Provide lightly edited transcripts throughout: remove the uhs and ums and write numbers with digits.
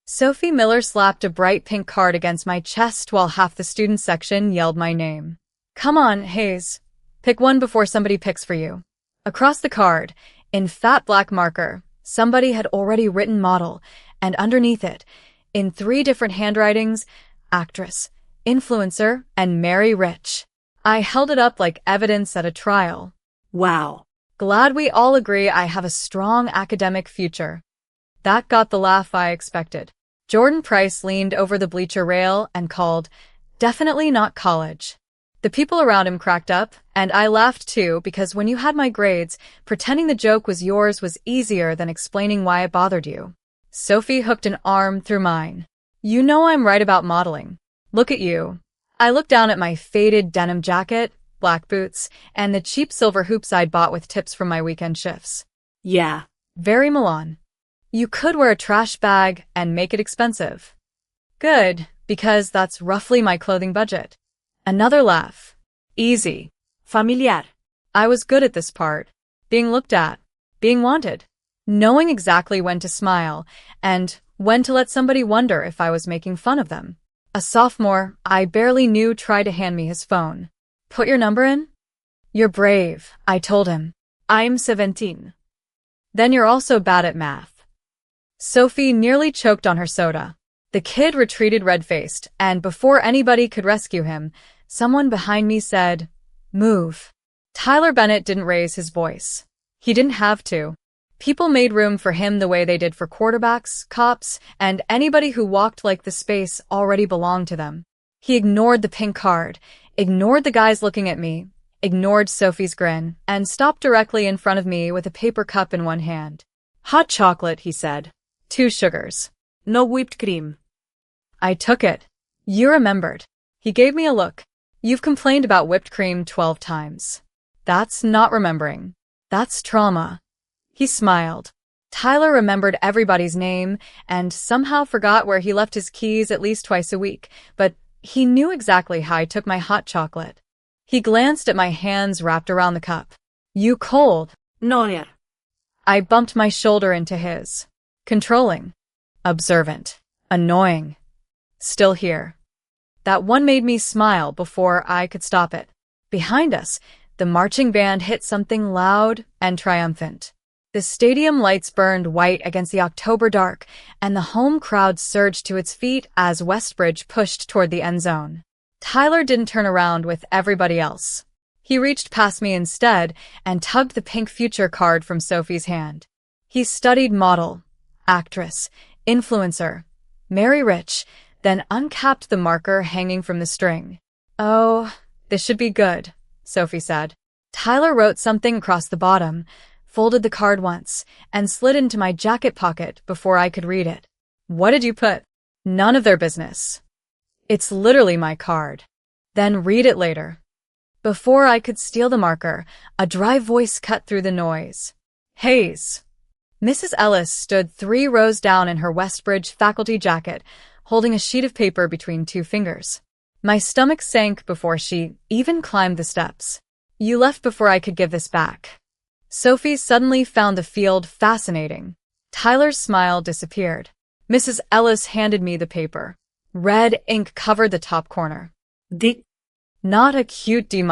Sophie Miller slapped a bright pink card against my chest while half the student section yelled my name. Come on, Hayes. Pick one before somebody picks for you. Across the card, in fat black marker, somebody had already written model, and underneath it, in 3 different handwritings, actress, influencer, and Mary Rich. I held it up like evidence at a trial. Wow. Glad we all agree I have a strong academic future. That got the laugh I expected. Jordan Price leaned over the bleacher rail and called, "Definitely not college." The people around him cracked up, and I laughed too because when you had my grades, pretending the joke was yours was easier than explaining why it bothered you. Sophie hooked an arm through mine. You know I'm right about modeling. Look at you. I looked down at my faded denim jacket, black boots, and the cheap silver hoops I'd bought with tips from my weekend shifts. Yeah. Very Milan. You could wear a trash bag and make it expensive. Good, because that's roughly my clothing budget. Another laugh. Easy. Familiar. I was good at this part. Being looked at. Being wanted. Knowing exactly when to smile, and when to let somebody wonder if I was making fun of them. A sophomore I barely knew tried to hand me his phone. Put your number in? You're brave, I told him. I'm 17. Then you're also bad at math. Sophie nearly choked on her soda. The kid retreated red-faced, and before anybody could rescue him, someone behind me said, "Move." Tyler Bennett didn't raise his voice. He didn't have to. People made room for him the way they did for quarterbacks, cops, and anybody who walked like the space already belonged to them. He ignored the pink card, ignored the guys looking at me, ignored Sophie's grin, and stopped directly in front of me with a paper cup in one hand. "Hot chocolate," he said. 2 sugars. No whipped cream. I took it. You remembered. He gave me a look. You've complained about whipped cream 12 times. That's not remembering. That's trauma. He smiled. Tyler remembered everybody's name and somehow forgot where he left his keys at least twice a week, but he knew exactly how I took my hot chocolate. He glanced at my hands wrapped around the cup. You cold? No, yeah. I bumped my shoulder into his. Controlling. Observant. Annoying. Still here. That one made me smile before I could stop it. Behind us, the marching band hit something loud and triumphant. The stadium lights burned white against the October dark, and the home crowd surged to its feet as Westbridge pushed toward the end zone. Tyler didn't turn around with everybody else. He reached past me instead and tugged the pink future card from Sophie's hand. He studied model, actress, influencer, Mary Rich, then uncapped the marker hanging from the string. Oh, this should be good, Sophie said. Tyler wrote something across the bottom, folded the card once, and slid into my jacket pocket before I could read it. What did you put? None of their business. It's literally my card. Then read it later. Before I could steal the marker, a dry voice cut through the noise. Hayes. Mrs. Ellis stood 3 rows down in her Westbridge faculty jacket, holding a sheet of paper between 2 fingers. My stomach sank before she even climbed the steps. You left before I could give this back. Sophie suddenly found the field fascinating. Tyler's smile disappeared. Mrs. Ellis handed me the paper. Red ink covered the top corner. D. Not a cute D-.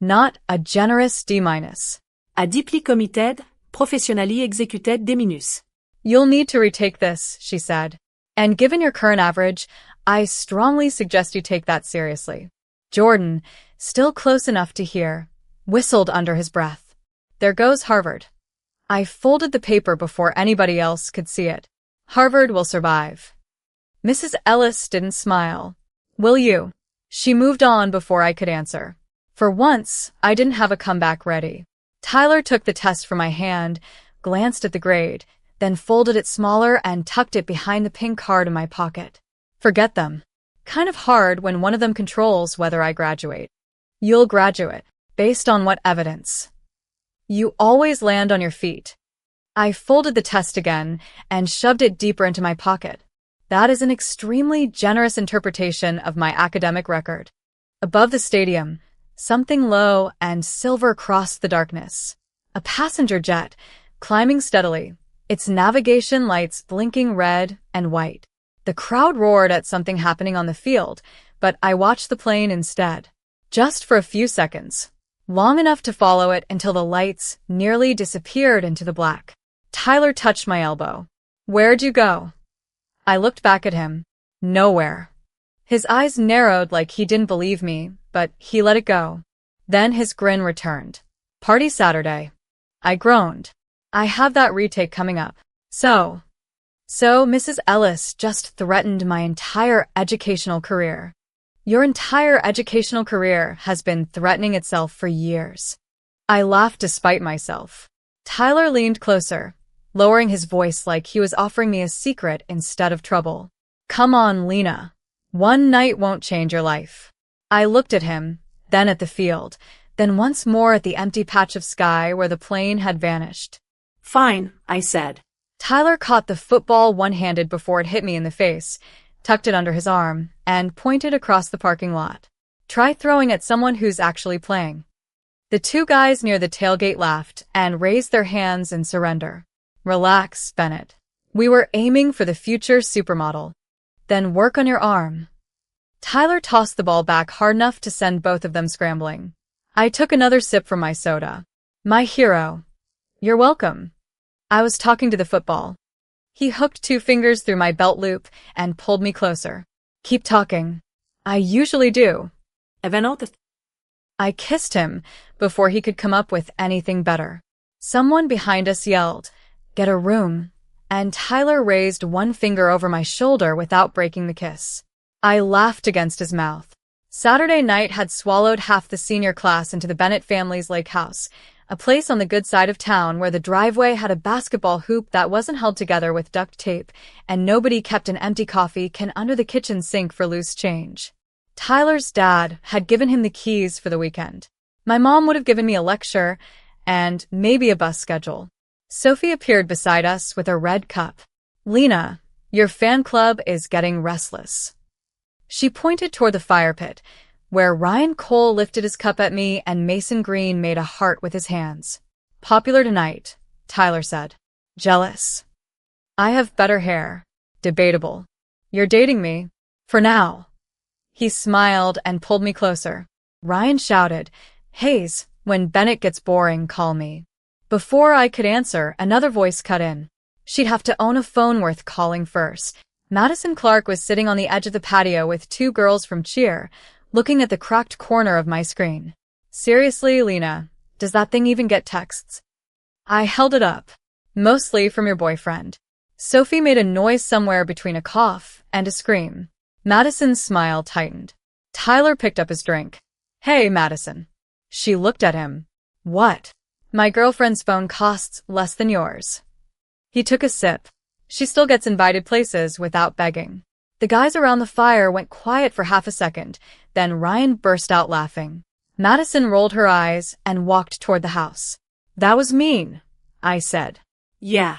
Not a generous D-. A deeply committed, professionally executed D-. You'll need to retake this, she said. And given your current average, I strongly suggest you take that seriously. Jordan, still close enough to hear, whistled under his breath. There goes Harvard. I folded the paper before anybody else could see it. Harvard will survive. Mrs. Ellis didn't smile. Will you? She moved on before I could answer. For once, I didn't have a comeback ready. Tyler took the test from my hand, glanced at the grade, then folded it smaller and tucked it behind the pink card in my pocket. Forget them. Kind of hard when one of them controls whether I graduate. You'll graduate. Based on what evidence? You always land on your feet. I folded the test again and shoved it deeper into my pocket. That is an extremely generous interpretation of my academic record. Above the stadium, something low and silver crossed the darkness. A passenger jet, climbing steadily, its navigation lights blinking red and white. The crowd roared at something happening on the field, but I watched the plane instead. Just for a few seconds. Long enough to follow it until the lights nearly disappeared into the black. Tyler touched my elbow. "Where'd you go?" I looked back at him. Nowhere. His eyes narrowed like he didn't believe me, but he let it go. Then his grin returned. "Party Saturday." I groaned. "I have that retake coming up. So Mrs. Ellis just threatened my entire educational career. Your entire educational career has been threatening itself for years." I laughed despite myself. Tyler leaned closer, lowering his voice like he was offering me a secret instead of trouble. "Come on, Lena. One night won't change your life." I looked at him, then at the field, then once more at the empty patch of sky where the plane had vanished. "Fine," I said. Tyler caught the football one-handed before it hit me in the face, tucked it under his arm, and pointed across the parking lot. "Try throwing at someone who's actually playing." The two guys near the tailgate laughed and raised their hands in surrender. "Relax, Bennett. We were aiming for the future supermodel. Then work on your arm." Tyler tossed the ball back hard enough to send both of them scrambling. I took another sip from my soda. "My hero." "You're welcome." I was talking to the football. He hooked 2 fingers through my belt loop and pulled me closer. "Keep talking." "I usually do." I kissed him before he could come up with anything better. Someone behind us yelled, "Get a room," and Tyler raised 1 finger over my shoulder without breaking the kiss. I laughed against his mouth. Saturday night had swallowed half the senior class into the Bennett family's lake house, a place on the good side of town where the driveway had a basketball hoop that wasn't held together with duct tape, and nobody kept an empty coffee can under the kitchen sink for loose change. Tyler's dad had given him the keys for the weekend. My mom would have given me a lecture and maybe a bus schedule. Sophie appeared beside us with a red cup. "Lena, your fan club is getting restless." She pointed toward the fire pit, where Ryan Cole lifted his cup at me and Mason Green made a heart with his hands. "Popular tonight," Tyler said. "Jealous." "I have better hair." "Debatable." "You're dating me." "For now." He smiled and pulled me closer. Ryan shouted, "Hayes, when Bennett gets boring, call me." Before I could answer, another voice cut in. She'd have to own a phone worth calling first. Madison Clark was sitting on the edge of the patio with 2 girls from cheer, looking at the cracked corner of my screen. "Seriously, Lena, does that thing even get texts?" I held it up. "Mostly from your boyfriend." Sophie made a noise somewhere between a cough and a scream. Madison's smile tightened. Tyler picked up his drink. "Hey, Madison." She looked at him. "What?" "My girlfriend's phone costs less than yours." He took a sip. "She still gets invited places without begging." The guys around the fire went quiet for half a second, then Ryan burst out laughing. Madison rolled her eyes and walked toward the house. "That was mean," I said. "Yeah."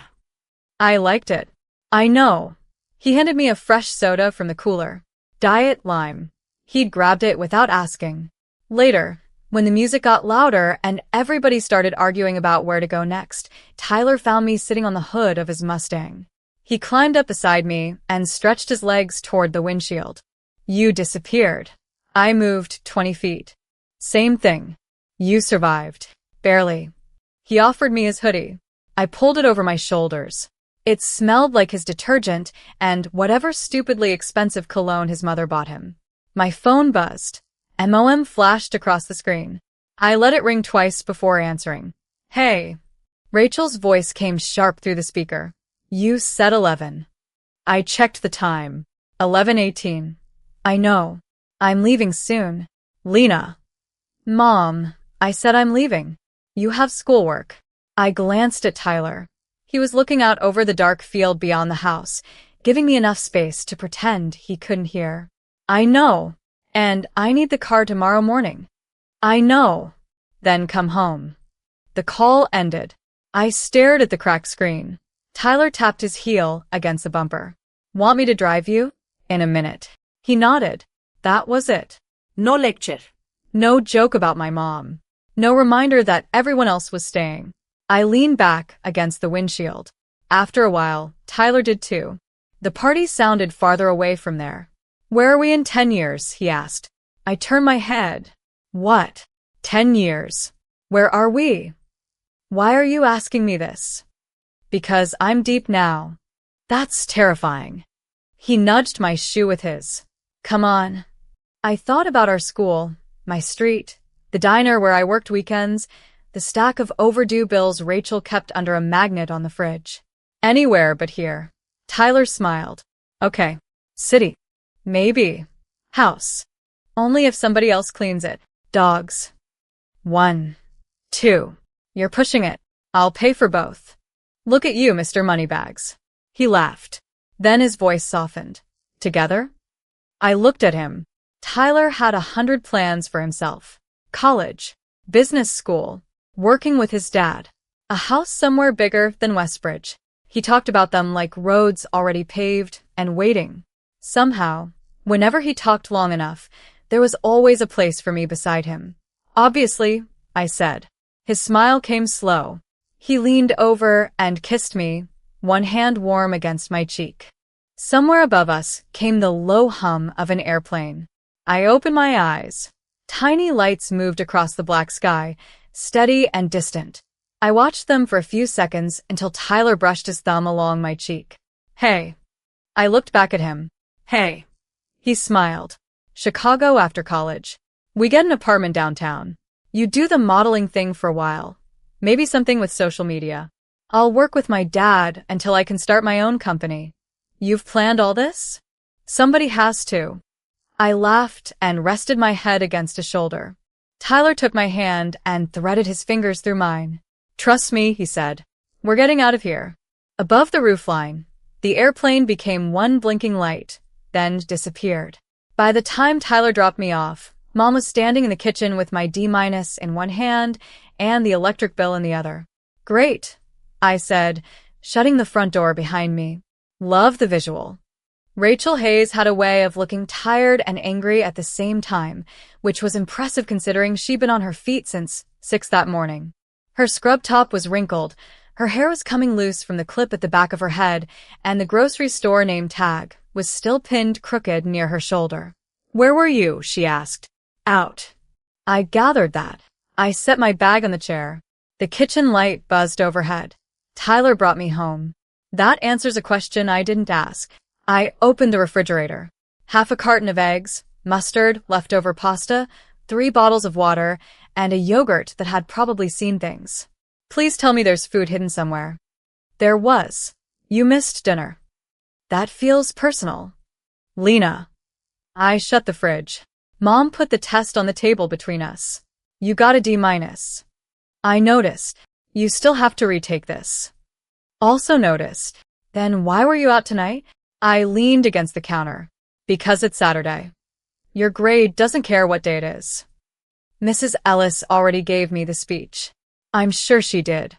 "I liked it." "I know." He handed me a fresh soda from the cooler. Diet lime. He'd grabbed it without asking. Later, when the music got louder and everybody started arguing about where to go next, Tyler found me sitting on the hood of his Mustang. He climbed up beside me and stretched his legs toward the windshield. "You disappeared." I moved 20 feet. "Same thing." "You survived." "Barely." He offered me his hoodie. I pulled it over my shoulders. It smelled like his detergent and whatever stupidly expensive cologne his mother bought him. My phone buzzed. MOM flashed across the screen. I let it ring twice before answering. "Hey." Rachel's voice came sharp through the speaker. "You said 11. I checked the time. 11:18. "I know. I'm leaving soon." "Lena." "Mom, I said I'm leaving. You have schoolwork." I glanced at Tyler. He was looking out over the dark field beyond the house, giving me enough space to pretend he couldn't hear. "I know. And I need the car tomorrow morning." "I know." "Then come home." The call ended. I stared at the cracked screen. Tyler tapped his heel against the bumper. "Want me to drive you?" "In a minute." He nodded. That was it. No lecture. No joke about my mom. No reminder that everyone else was staying. I leaned back against the windshield. After a while, Tyler did too. The party sounded farther away from there. Where are we in 10 years? He asked. I turned my head. What? 10 years. Where are we? Why are you asking me this? Because I'm deep now. That's terrifying. He nudged my shoe with his. Come on. I thought about our school, my street, the diner where I worked weekends, the stack of overdue bills Rachel kept under a magnet on the fridge. Anywhere but here. Tyler smiled. Okay. City. Maybe. House. Only if somebody else cleans it. Dogs. 1. 2. You're pushing it. I'll pay for both. Look at you, Mr. Moneybags. He laughed. Then his voice softened. Together? I looked at him. Tyler had 100 plans for himself. College. Business school. Working with his dad. A house somewhere bigger than Westbridge. He talked about them like roads already paved and waiting. Somehow, whenever he talked long enough, there was always a place for me beside him. Obviously, I said. His smile came slow. He leaned over and kissed me, one hand warm against my cheek. Somewhere above us came the low hum of an airplane. I opened my eyes. Tiny lights moved across the black sky, steady and distant. I watched them for a few seconds until Tyler brushed his thumb along my cheek. Hey. I looked back at him. Hey. He smiled. Chicago after college. We get an apartment downtown. You do the modeling thing for a while. Maybe something with social media. I'll work with my dad until I can start my own company. You've planned all this? Somebody has to. I laughed and rested my head against his shoulder. Tyler took my hand and threaded his fingers through mine. Trust me, he said. We're getting out of here. Above the roofline, the airplane became one blinking light, then disappeared. By the time Tyler dropped me off, Mom was standing in the kitchen with my D- in one hand and the electric bill in the other. Great, I said, shutting the front door behind me. Love the visual. Rachel Hayes had a way of looking tired and angry at the same time, which was impressive considering she'd been on her feet since 6 that morning. Her scrub top was wrinkled, her hair was coming loose from the clip at the back of her head, and the grocery store name tag was still pinned crooked near her shoulder. Where were you? She asked. Out. I gathered that. I set my bag on the chair. The kitchen light buzzed overhead. Tyler brought me home. That answers a question I didn't ask. I opened the refrigerator. Half a carton of eggs, mustard, leftover pasta, 3 bottles of water, and a yogurt that had probably seen things. Please tell me there's food hidden somewhere. There was. You missed dinner. That feels personal. Lena. I shut the fridge. Mom put the test on the table between us. You got a D-. I noticed. You still have to retake this. Also noticed. Then why were you out tonight? I leaned against the counter. Because it's Saturday. Your grade doesn't care what day it is. Mrs. Ellis already gave me the speech. I'm sure she did.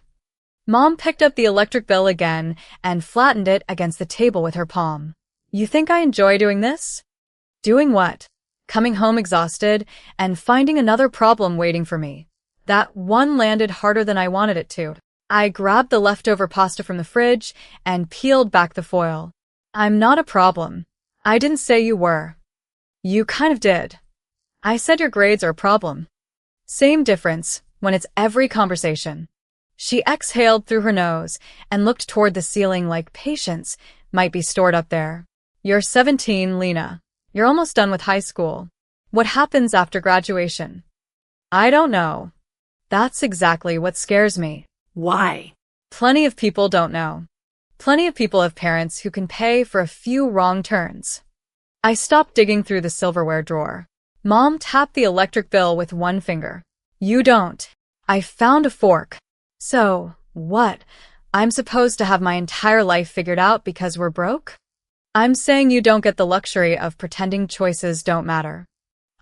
Mom picked up the electric bill again and flattened it against the table with her palm. You think I enjoy doing this? Doing what? Coming home exhausted and finding another problem waiting for me. That one landed harder than I wanted it to. I grabbed the leftover pasta from the fridge and peeled back the foil. I'm not a problem. I didn't say you were. You kind of did. I said your grades are a problem. Same difference when it's every conversation. She exhaled through her nose and looked toward the ceiling like patience might be stored up there. You're 17, Lena. You're almost done with high school. What happens after graduation? I don't know. That's exactly what scares me. Why? Plenty of people don't know. Plenty of people have parents who can pay for a few wrong turns. I stopped digging through the silverware drawer. Mom tapped the electric bill with one finger. You don't. I found a fork. So, what? I'm supposed to have my entire life figured out because we're broke? I'm saying you don't get the luxury of pretending choices don't matter.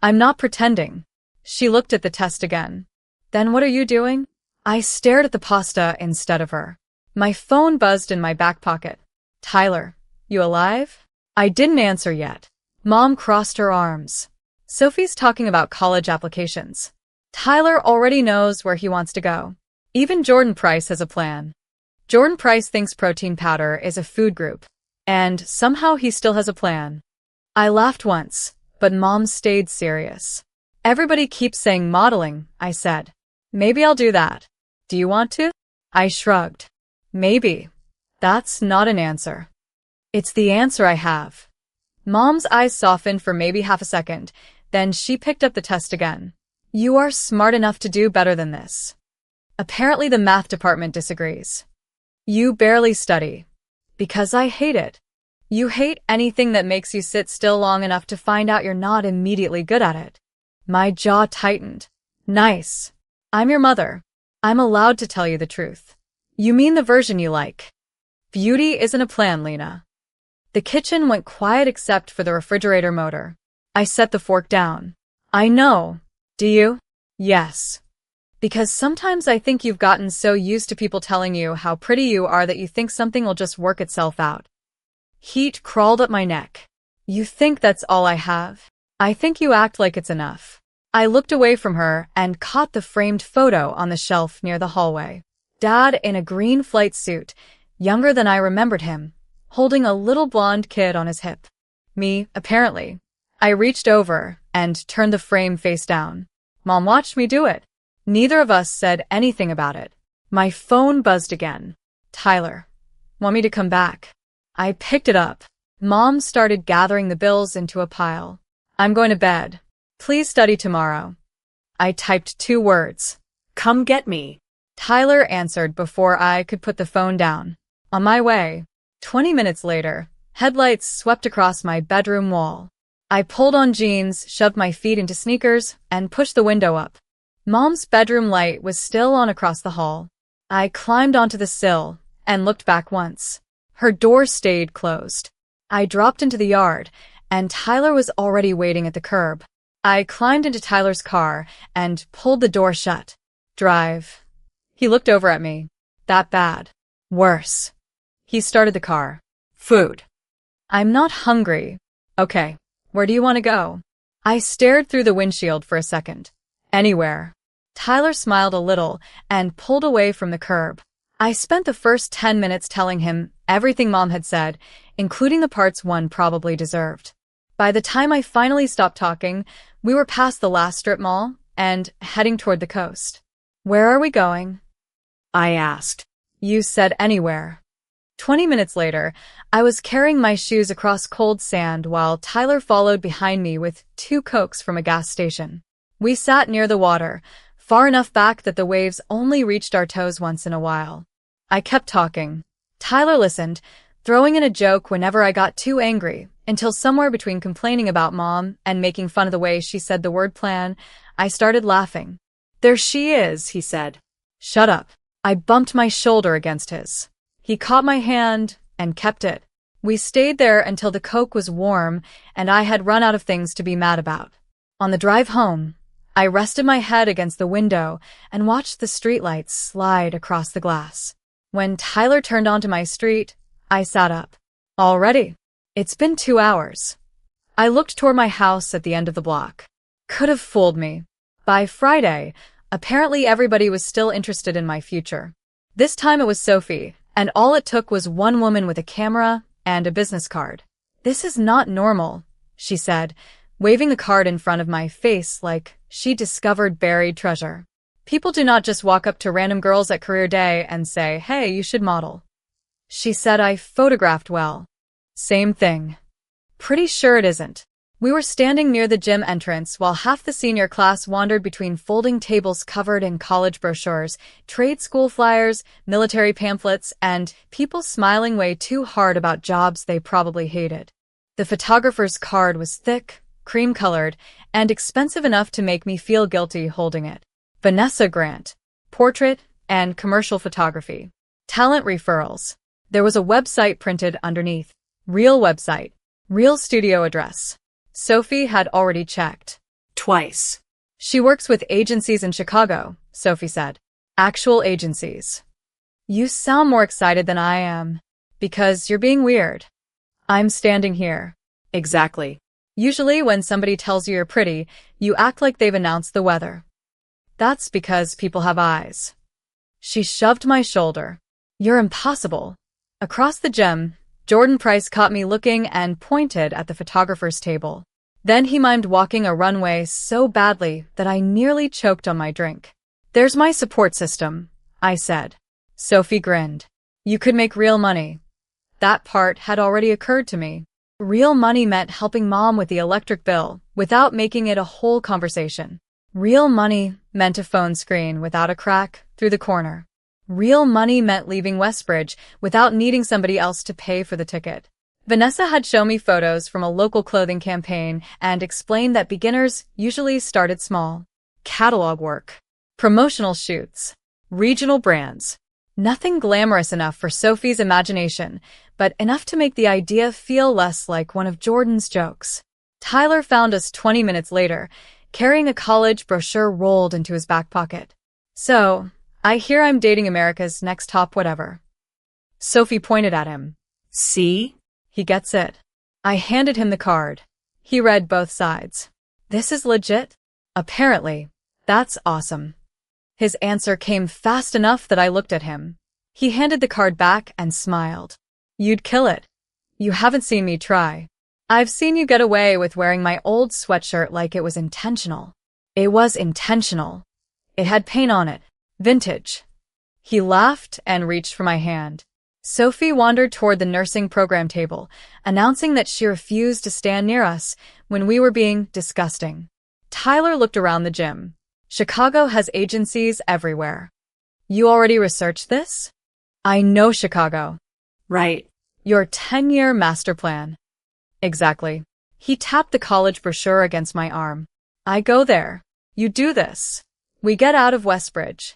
I'm not pretending. She looked at the test again. Then what are you doing? I stared at the pasta instead of her. My phone buzzed in my back pocket. Tyler, you alive? I didn't answer yet. Mom crossed her arms. Sophie's talking about college applications. Tyler already knows where he wants to go. Even Jordan Price has a plan. Jordan Price thinks protein powder is a food group, and somehow he still has a plan. I laughed once, but Mom stayed serious. Everybody keeps saying modeling, I said. Maybe I'll do that. Do you want to? I shrugged. Maybe. That's not an answer. It's the answer I have. Mom's eyes softened for maybe half a second, then she picked up the test again. You are smart enough to do better than this. Apparently the math department disagrees. You barely study. Because I hate it. You hate anything that makes you sit still long enough to find out you're not immediately good at it. My jaw tightened. Nice. I'm your mother. I'm allowed to tell you the truth. You mean the version you like. Beauty isn't a plan, Lena. The kitchen went quiet except for the refrigerator motor. I set the fork down. I know. Do you? Yes. Because sometimes I think you've gotten so used to people telling you how pretty you are that you think something will just work itself out. Heat crawled up my neck. You think that's all I have? I think you act like it's enough. I looked away from her and caught the framed photo on the shelf near the hallway. Dad in a green flight suit, younger than I remembered him, holding a little blonde kid on his hip. Me, apparently. I reached over and turned the frame face down. Mom watched me do it. Neither of us said anything about it. My phone buzzed again. Tyler. Want me to come back? I picked it up. Mom started gathering the bills into a pile. I'm going to bed. Please study tomorrow. I typed 2 words. Come get me. Tyler answered before I could put the phone down. On my way. 20 minutes later, headlights swept across my bedroom wall. I pulled on jeans, shoved my feet into sneakers, and pushed the window up. Mom's bedroom light was still on across the hall. I climbed onto the sill and looked back once. Her door stayed closed. I dropped into the yard, and Tyler was already waiting at the curb. I climbed into Tyler's car and pulled the door shut. Drive. He looked over at me. That bad. Worse. He started the car. Food. I'm not hungry. Okay. Where do you want to go? I stared through the windshield for a second. Anywhere. Tyler smiled a little and pulled away from the curb. I spent the first 10 minutes telling him everything Mom had said, including the parts one probably deserved. By the time I finally stopped talking, we were past the last strip mall and heading toward the coast. Where are we going? I asked. You said anywhere. 20 minutes later, I was carrying my shoes across cold sand while Tyler followed behind me with 2 Cokes from a gas station. We sat near the water, far enough back that the waves only reached our toes once in a while. I kept talking. Tyler listened, throwing in a joke whenever I got too angry, until somewhere between complaining about Mom and making fun of the way she said the word plan, I started laughing. There she is, he said. Shut up. I bumped my shoulder against his. He caught my hand and kept it. We stayed there until the Coke was warm and I had run out of things to be mad about. On the drive home, I rested my head against the window and watched the streetlights slide across the glass. When Tyler turned onto my street, I sat up. Already? It's been 2 hours. I looked toward my house at the end of the block. Could have fooled me. By Friday, apparently everybody was still interested in my future. This time it was Sophie, and all it took was one woman with a camera and a business card. This is not normal, she said, waving the card in front of my face like she discovered buried treasure. People do not just walk up to random girls at career day and say, hey, you should model. She said I photographed well. Same thing. Pretty sure it isn't. We were standing near the gym entrance while half the senior class wandered between folding tables covered in college brochures, trade school flyers, military pamphlets, and people smiling way too hard about jobs they probably hated. The photographer's card was thick, cream-colored, and expensive enough to make me feel guilty holding it. Vanessa Grant. Portrait and commercial photography. Talent referrals. There was a website printed underneath. Real website. Real studio address. Sophie had already checked. Twice. She works with agencies in Chicago, Sophie said. Actual agencies. You sound more excited than I am. Because you're being weird. I'm standing here. Exactly. Usually when somebody tells you you're pretty, you act like they've announced the weather. That's because people have eyes. She shoved my shoulder. You're impossible. Across the gym, Jordan Price caught me looking and pointed at the photographer's table. Then he mimed walking a runway so badly that I nearly choked on my drink. There's my support system, I said. Sophie grinned. You could make real money. That part had already occurred to me. Real money meant helping Mom with the electric bill without making it a whole conversation. Real money meant a phone screen without a crack through the corner. Real money meant leaving Westbridge without needing somebody else to pay for the ticket. Vanessa had shown me photos from a local clothing campaign and explained that beginners usually started small. Catalog work, promotional shoots, regional brands. Nothing glamorous enough for Sophie's imagination, but enough to make the idea feel less like one of Jordan's jokes. Tyler found us 20 minutes later, carrying a college brochure rolled into his back pocket. So, I hear I'm dating America's next top whatever. Sophie pointed at him. See? He gets it. I handed him the card. He read both sides. This is legit? Apparently. That's awesome. His answer came fast enough that I looked at him. He handed the card back and smiled. You'd kill it. You haven't seen me try. I've seen you get away with wearing my old sweatshirt like it was intentional. It was intentional. It had paint on it. Vintage. He laughed and reached for my hand. Sophie wandered toward the nursing program table, announcing that she refused to stand near us when we were being disgusting. Tyler looked around the gym. Chicago has agencies everywhere. You already researched this? I know Chicago. Right. Your 10-year master plan. Exactly. He tapped the college brochure against my arm. I go there. You do this. We get out of Westbridge.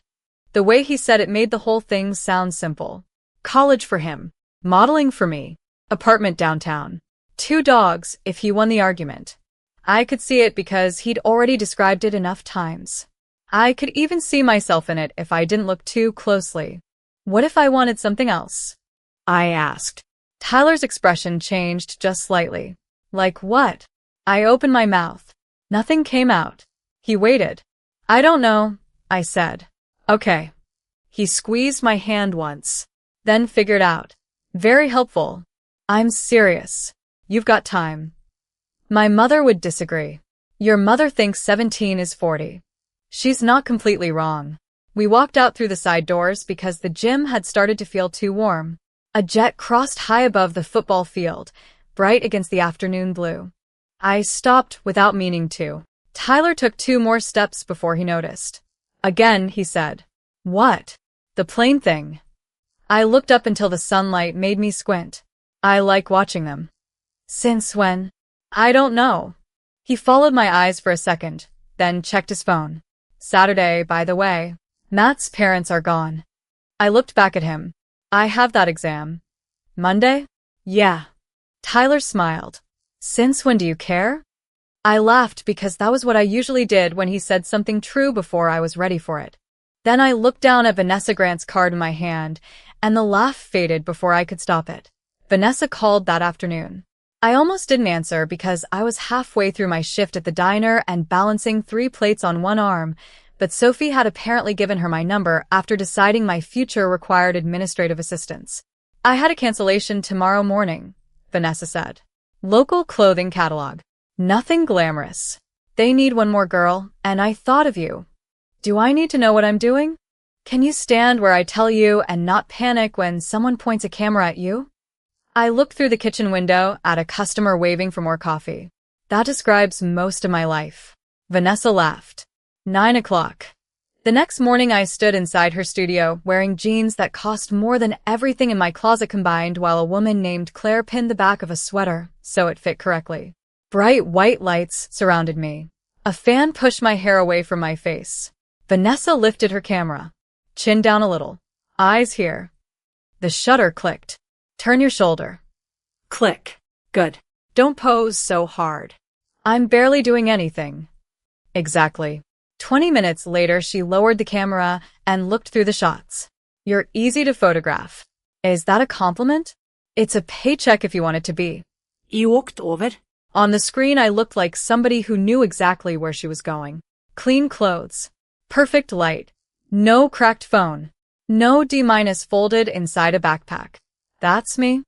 The way he said it made the whole thing sound simple. College for him. Modeling for me. Apartment downtown. 2 dogs if he won the argument. I could see it because he'd already described it enough times. I could even see myself in it if I didn't look too closely. What if I wanted something else? I asked. Tyler's expression changed just slightly. Like what? I opened my mouth. Nothing came out. He waited. I don't know, I said. Okay. He squeezed my hand once, then figured out. Very helpful. I'm serious. You've got time. My mother would disagree. Your mother thinks 17 is 40. She's not completely wrong. We walked out through the side doors because the gym had started to feel too warm. A jet crossed high above the football field, bright against the afternoon blue. I stopped without meaning to. Tyler took 2 more steps before he noticed. Again, he said. What? The plane thing. I looked up until the sunlight made me squint. I like watching them. Since when? I don't know. He followed my eyes for a second, then checked his phone. Saturday, by the way. Matt's parents are gone. I looked back at him. I have that exam. Monday? Yeah. Tyler smiled. Since when do you care? I laughed because that was what I usually did when he said something true before I was ready for it. Then I looked down at Vanessa Grant's card in my hand, and the laugh faded before I could stop it. Vanessa called that afternoon. I almost didn't answer because I was halfway through my shift at the diner and balancing 3 plates on one arm, but Sophie had apparently given her my number after deciding my future required administrative assistance. I had a cancellation tomorrow morning, Vanessa said. Local clothing catalog. Nothing glamorous. They need one more girl, and I thought of you. Do I need to know what I'm doing? Can you stand where I tell you and not panic when someone points a camera at you? I looked through the kitchen window at a customer waving for more coffee. That describes most of my life. Vanessa laughed. 9 o'clock. The next morning I stood inside her studio wearing jeans that cost more than everything in my closet combined while a woman named Claire pinned the back of a sweater so it fit correctly. Bright white lights surrounded me. A fan pushed my hair away from my face. Vanessa lifted her camera. Chin down a little. Eyes here. The shutter clicked. Turn your shoulder. Click. Good. Don't pose so hard. I'm barely doing anything. Exactly. 20 minutes later, she lowered the camera and looked through the shots. You're easy to photograph. Is that a compliment? It's a paycheck if you want it to be. You walked over. On the screen, I looked like somebody who knew exactly where she was going. Clean clothes. Perfect light. No cracked phone. No D- folded inside a backpack. That's me.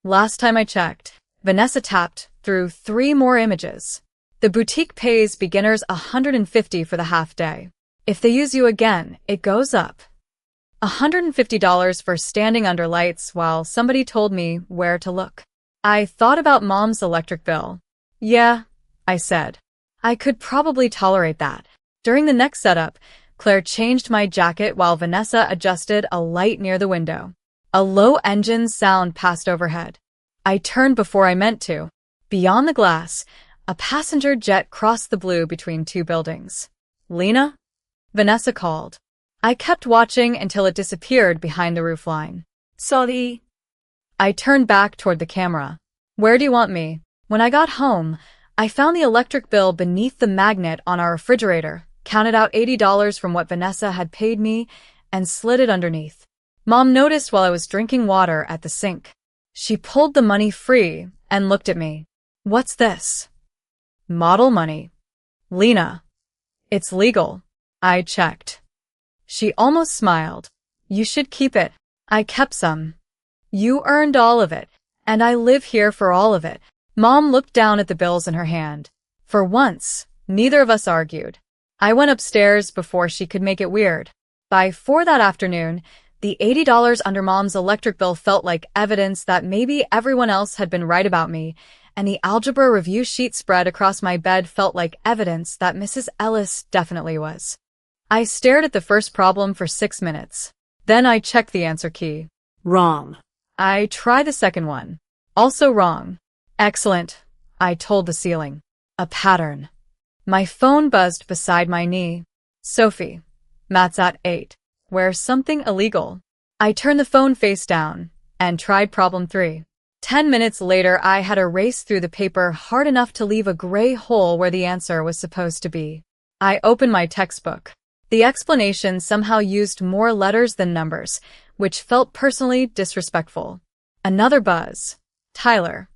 Last time I checked, Vanessa tapped through 3 more images. The boutique pays beginners $150 for the half day. If they use you again, it goes up. $150 for standing under lights while somebody told me where to look. I thought about Mom's electric bill. Yeah, I said. I could probably tolerate that. During the next setup, Claire changed my jacket while Vanessa adjusted a light near the window. A low engine sound passed overhead. I turned before I meant to. Beyond the glass, a passenger jet crossed the blue between 2 buildings. Lena? Vanessa called. I kept watching until it disappeared behind the roofline. Sorry. I turned back toward the camera. Where do you want me? When I got home, I found the electric bill beneath the magnet on our refrigerator, counted out $80 from what Vanessa had paid me, and slid it underneath. Mom noticed while I was drinking water at the sink. She pulled the money free and looked at me. What's this? Model money. Lena. It's legal. I checked. She almost smiled. You should keep it. I kept some. You earned all of it, and I live here for all of it. Mom looked down at the bills in her hand. For once, neither of us argued. I went upstairs before she could make it weird. By 4 that afternoon, the $80 under Mom's electric bill felt like evidence that maybe everyone else had been right about me, and the algebra review sheet spread across my bed felt like evidence that Mrs. Ellis definitely was. I stared at the first problem for 6 minutes. Then I checked the answer key. Wrong. I tried the second one. Also wrong. Excellent, I told the ceiling. A pattern. My phone buzzed beside my knee. Sophie, Matt's at 8. Where's something illegal? I turned the phone face down and tried problem 3. 10 minutes later, I had erased through the paper hard enough to leave a gray hole where the answer was supposed to be. I opened my textbook. The explanation somehow used more letters than numbers, which felt personally disrespectful. Another buzz. Tyler.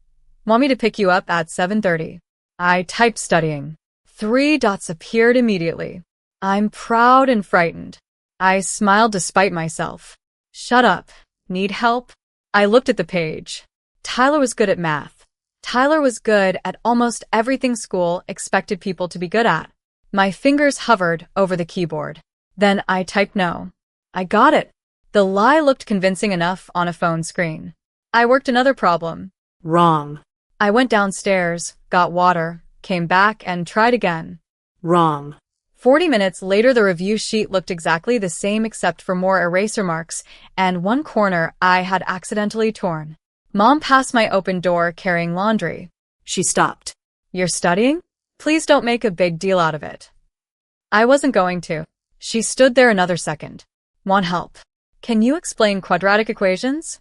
Want me to pick you up at 7:30? I typed studying. 3 dots appeared immediately. I'm proud and frightened. I smiled despite myself. Shut up. Need help? I looked at the page. Tyler was good at math. Tyler was good at almost everything school expected people to be good at. My fingers hovered over the keyboard. Then I typed no. I got it. The lie looked convincing enough on a phone screen. I worked another problem. Wrong. I went downstairs, got water, came back, and tried again. Wrong. 40 minutes later, the review sheet looked exactly the same except for more eraser marks, and one corner I had accidentally torn. Mom passed my open door carrying laundry. She stopped. You're studying? Please don't make a big deal out of it. I wasn't going to. She stood there another second. Want help? Can you explain quadratic equations?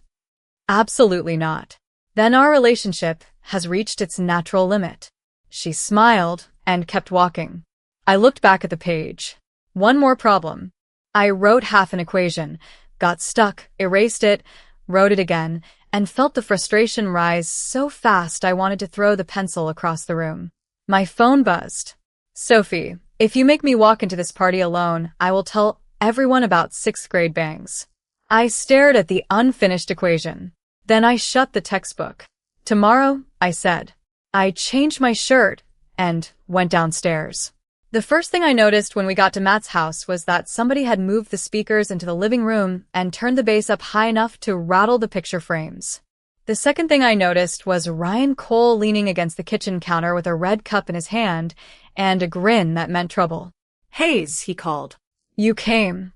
Absolutely not. Then our relationship has reached its natural limit. She smiled and kept walking. I looked back at the page. One more problem. I wrote half an equation, got stuck, erased it, wrote it again, and felt the frustration rise so fast I wanted to throw the pencil across the room. My phone buzzed. Sophie, if you make me walk into this party alone, I will tell everyone about 6th grade bangs. I stared at the unfinished equation. Then I shut the textbook. Tomorrow, I said. I changed my shirt and went downstairs. The first thing I noticed when we got to Matt's house was that somebody had moved the speakers into the living room and turned the bass up high enough to rattle the picture frames. The second thing I noticed was Ryan Cole leaning against the kitchen counter with a red cup in his hand and a grin that meant trouble. Hayes, he called. You came.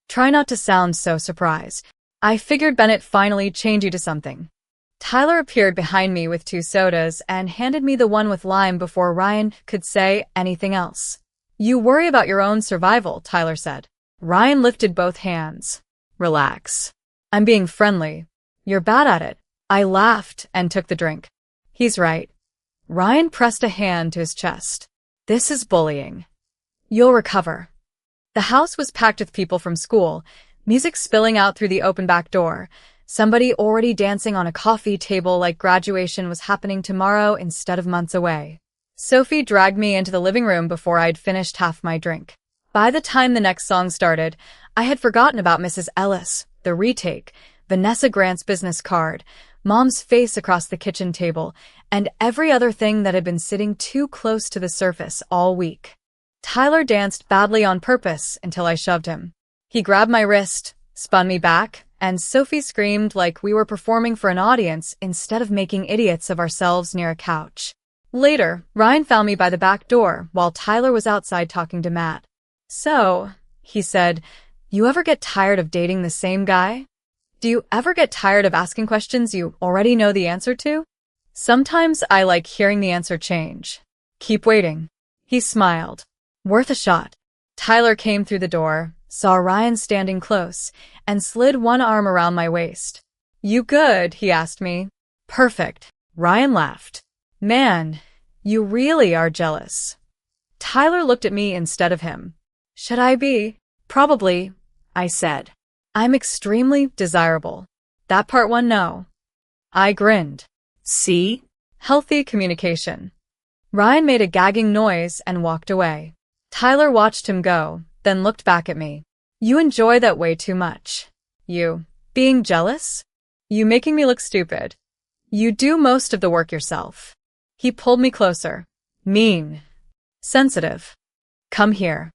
Try not to sound so surprised. I figured Bennett finally chained you to something. Tyler appeared behind me with 2 sodas and handed me the one with lime before Ryan could say anything else. You worry about your own survival, Tyler said. Ryan lifted both hands. Relax. I'm being friendly. You're bad at it. I laughed and took the drink. He's right. Ryan pressed a hand to his chest. This is bullying. You'll recover. The house was packed with people from school, music spilling out through the open back door, somebody already dancing on a coffee table like graduation was happening tomorrow instead of months away. Sophie dragged me into the living room before I'd finished half my drink. By the time the next song started, I had forgotten about Mrs. Ellis, the retake, Vanessa Grant's business card, Mom's face across the kitchen table, and every other thing that had been sitting too close to the surface all week. Tyler danced badly on purpose until I shoved him. He grabbed my wrist, spun me back, and Sophie screamed like we were performing for an audience instead of making idiots of ourselves near a couch. Later, Ryan found me by the back door while Tyler was outside talking to Matt. "So," he said, "you ever get tired of dating the same guy? Do you ever get tired of asking questions you already know the answer to?" "Sometimes I like hearing the answer change. Keep waiting." He smiled. "Worth a shot." Tyler came through the door, saw Ryan standing close, and slid one arm around my waist. "You good?" he asked me. "Perfect." Ryan laughed. "Man, you really are jealous." Tyler looked at me instead of him. "Should I be?" "Probably," I said. "I'm extremely desirable." "That part one no." I grinned. "See? Healthy communication." Ryan made a gagging noise and walked away. Tyler watched him go, then looked back at me. "You enjoy that way too much. You being jealous? You making me look stupid. You do most of the work yourself." He pulled me closer. "Mean. Sensitive. Come here."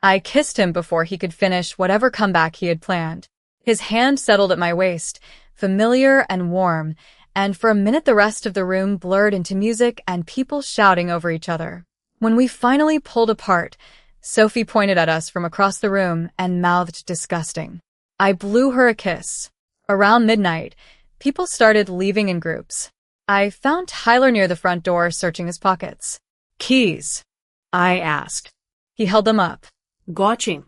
I kissed him before he could finish whatever comeback he had planned. His hand settled at my waist, familiar and warm, and for a minute the rest of the room blurred into music and people shouting over each other. When we finally pulled apart, Sophie pointed at us from across the room and mouthed disgusting. I blew her a kiss. Around midnight, people started leaving in groups. I found Tyler near the front door searching his pockets. "Keys?" I asked. He held them up. "Gotcha."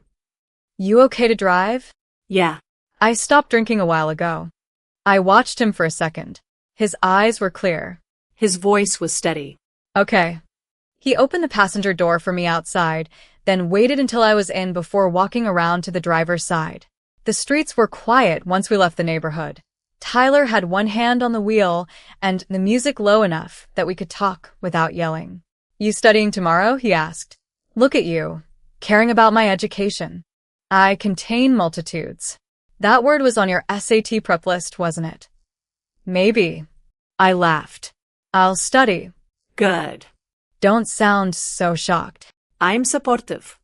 "You okay to drive?" "Yeah." I stopped drinking a while ago. I watched him for a second. His eyes were clear. His voice was steady. "Okay." He opened the passenger door for me outside, then waited until I was in before walking around to the driver's side. The streets were quiet once we left the neighborhood. Tyler had one hand on the wheel and the music low enough that we could talk without yelling. "You studying tomorrow?" he asked. "Look at you, caring about my education." I contain multitudes. That word was on your SAT prep list, wasn't it? "Maybe." I laughed. "I'll study." "Good." Don't sound so shocked. "I'm supportive."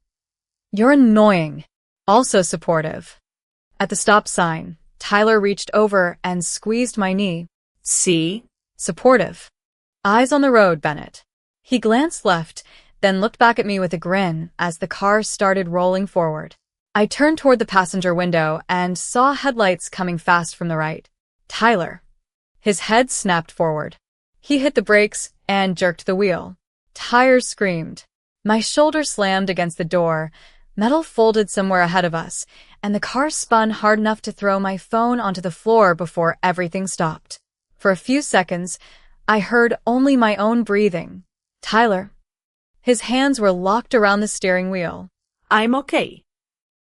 "You're annoying." Also supportive. At the stop sign, Tyler reached over and squeezed my knee. "See? Supportive." "Eyes on the road, Bennett." He glanced left, then looked back at me with a grin as the car started rolling forward. I turned toward the passenger window and saw headlights coming fast from the right. Tyler. His head snapped forward. He hit the brakes and jerked the wheel. Tires screamed. My shoulder slammed against the door, metal folded somewhere ahead of us, and the car spun hard enough to throw my phone onto the floor before everything stopped. For a few seconds, I heard only my own breathing. "Tyler." His hands were locked around the steering wheel. "I'm okay."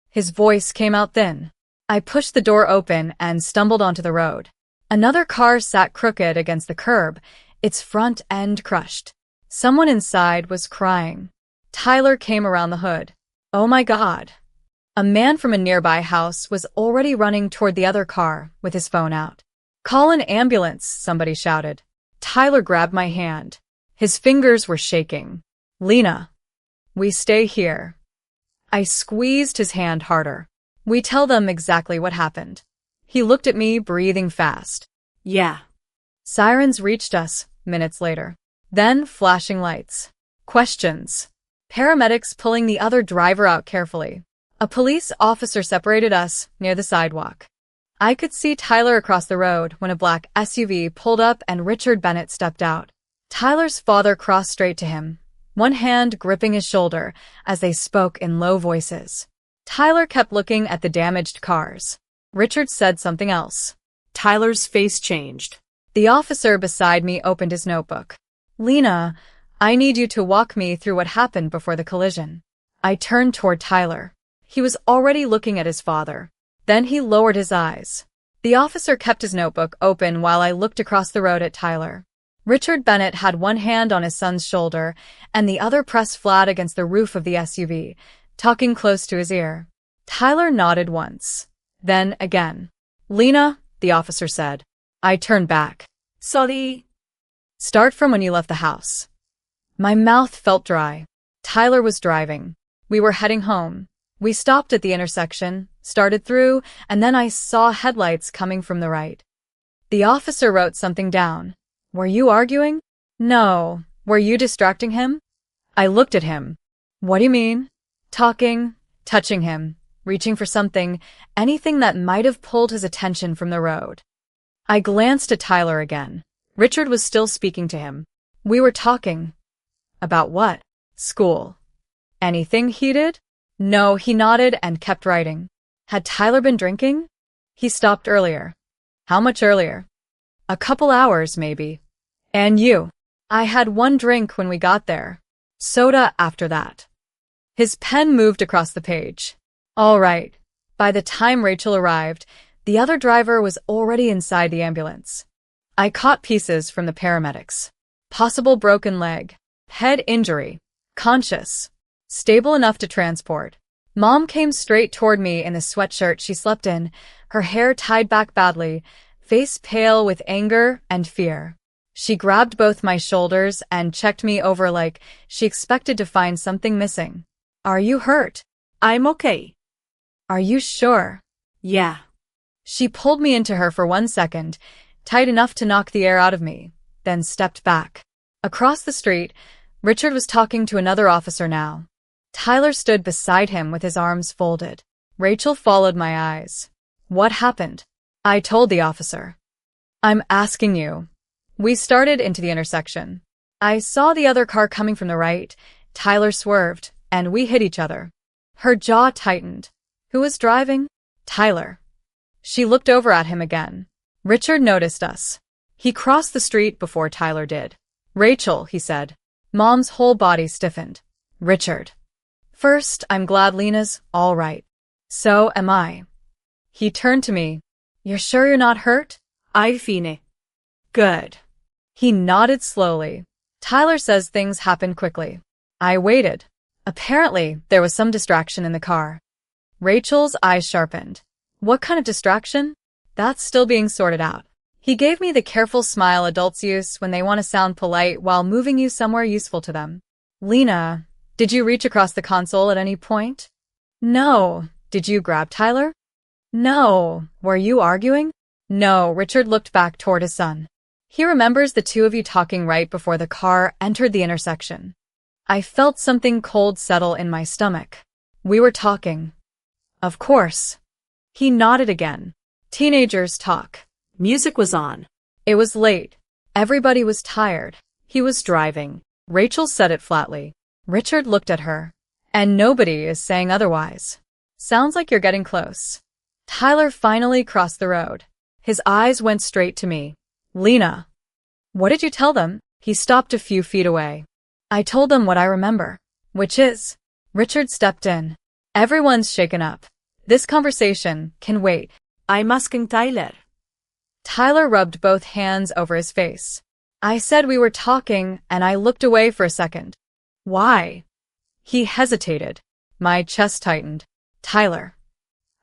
His voice came out thin. I pushed the door open and stumbled onto the road. Another car sat crooked against the curb, its front end crushed. Someone inside was crying. Tyler came around the hood. Oh my God. A man from a nearby house was already running toward the other car with his phone out. "Call an ambulance," somebody shouted. Tyler grabbed my hand. His fingers were shaking. "Lena, we stay here." I squeezed his hand harder. "We tell them exactly what happened." He looked at me, breathing fast. "Yeah." Sirens reached us minutes later. Then flashing lights. Questions. Paramedics pulling the other driver out carefully. A police officer separated us near the sidewalk. I could see Tyler across the road when a black SUV pulled up and Richard Bennett stepped out. Tyler's father crossed straight to him, one hand gripping his shoulder as they spoke in low voices. Tyler kept looking at the damaged cars. Richard said something else. Tyler's face changed. The officer beside me opened his notebook. "Lena, I need you to walk me through what happened before the collision." I turned toward Tyler. He was already looking at his father. Then he lowered his eyes. The officer kept his notebook open while I looked across the road at Tyler. Richard Bennett had one hand on his son's shoulder and the other pressed flat against the roof of the SUV, talking close to his ear. Tyler nodded once. Then again. Lena, the officer said. I turned back. Sorry. Start from when you left the house. My mouth felt dry. Tyler was driving. We were heading home. We stopped at the intersection, started through, and then I saw headlights coming from the right. The officer wrote something down. Were you arguing? No. Were you distracting him? I looked at him. What do you mean? Talking, touching him, reaching for something, anything that might have pulled his attention from the road. I glanced at Tyler again. Richard was still speaking to him. We were talking. About what? School. Anything heated? No, he nodded and kept writing. Had Tyler been drinking? He stopped earlier. How much earlier? A couple hours, maybe. And you? I had one drink when we got there. Soda after that. His pen moved across the page. All right. By the time Rachel arrived, the other driver was already inside the ambulance. I caught pieces from the paramedics. Possible broken leg, head injury, conscious, stable enough to transport. Mom came straight toward me in the sweatshirt she slept in, her hair tied back badly, face pale with anger and fear. She grabbed both my shoulders and checked me over like she expected to find something missing. Are you hurt? I'm okay. Are you sure? Yeah. She pulled me into her for 1 second, tight enough to knock the air out of me, then stepped back. Across the street, Richard was talking to another officer now. Tyler stood beside him with his arms folded. Rachel followed my eyes. What happened? I told the officer. I'm asking you. We started into the intersection. I saw the other car coming from the right. Tyler swerved, and we hit each other. Her jaw tightened. Who was driving? Tyler. She looked over at him again. Richard noticed us. He crossed the street before Tyler did. Rachel, he said. Mom's whole body stiffened. Richard. First, I'm glad Lena's all right. So am I. He turned to me. You're sure you're not hurt? I'm fine. Good. He nodded slowly. Tyler says things happen quickly. I waited. Apparently, there was some distraction in the car. Rachel's eyes sharpened. What kind of distraction? That's still being sorted out. He gave me the careful smile adults use when they want to sound polite while moving you somewhere useful to them. Lena, did you reach across the console at any point? No. Did you grab Tyler? No. Were you arguing? No. Richard looked back toward his son. He remembers the two of you talking right before the car entered the intersection. I felt something cold settle in my stomach. We were talking. Of course. He nodded again. Teenagers talk. Music was on. It was late. Everybody was tired. He was driving. Rachel said it flatly. Richard looked at her. And nobody is saying otherwise. Sounds like you're getting close. Tyler finally crossed the road. His eyes went straight to me. Lena. What did you tell them? He stopped a few feet away. I told them what I remember. Which is? Richard stepped in. Everyone's shaken up. This conversation can wait. I'm asking Tyler. Tyler rubbed both hands over his face. I said we were talking, and I looked away for a second. Why? He hesitated. My chest tightened. Tyler.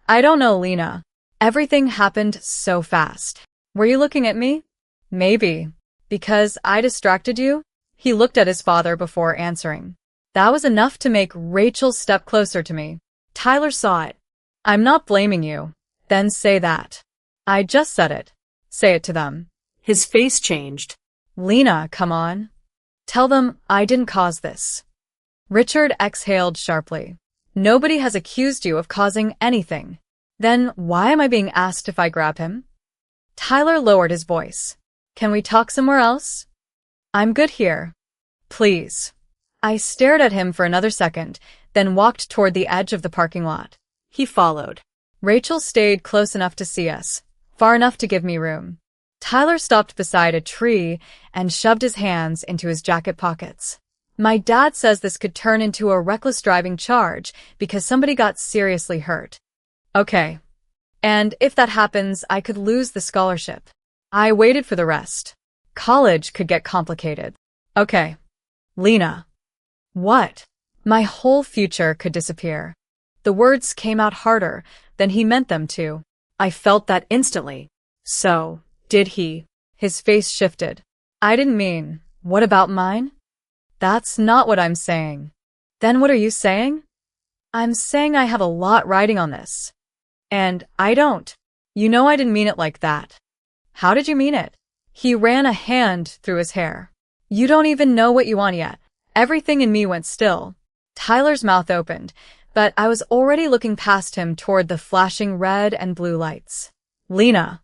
I don't know, Lena. Everything happened so fast. Were you looking at me? Maybe. Because I distracted you? He looked at his father before answering. That was enough to make Rachel step closer to me. Tyler saw it. I'm not blaming you. Then say that. I just said it. Say it to them. His face changed. Lena, come on. Tell them I didn't cause this. Richard exhaled sharply. Nobody has accused you of causing anything. Then why am I being asked if I grab him? Tyler lowered his voice. Can we talk somewhere else? I'm good here. Please. I stared at him for another second, then walked toward the edge of the parking lot. He followed. Rachel stayed close enough to see us, far enough to give me room. Tyler stopped beside a tree and shoved his hands into his jacket pockets. My dad says this could turn into a reckless driving charge because somebody got seriously hurt. Okay. And if that happens, I could lose the scholarship. I waited for the rest. College could get complicated. Okay. Lena. What? My whole future could disappear. The words came out harder than he meant them to. I felt that instantly. So, did he? His face shifted. I didn't mean, what about mine? That's not what I'm saying. Then what are you saying? I'm saying I have a lot riding on this. And I don't. You know I didn't mean it like that. How did you mean it? He ran a hand through his hair. You don't even know what you want yet. Everything in me went still. Tyler's mouth opened, but I was already looking past him toward the flashing red and blue lights. Lena.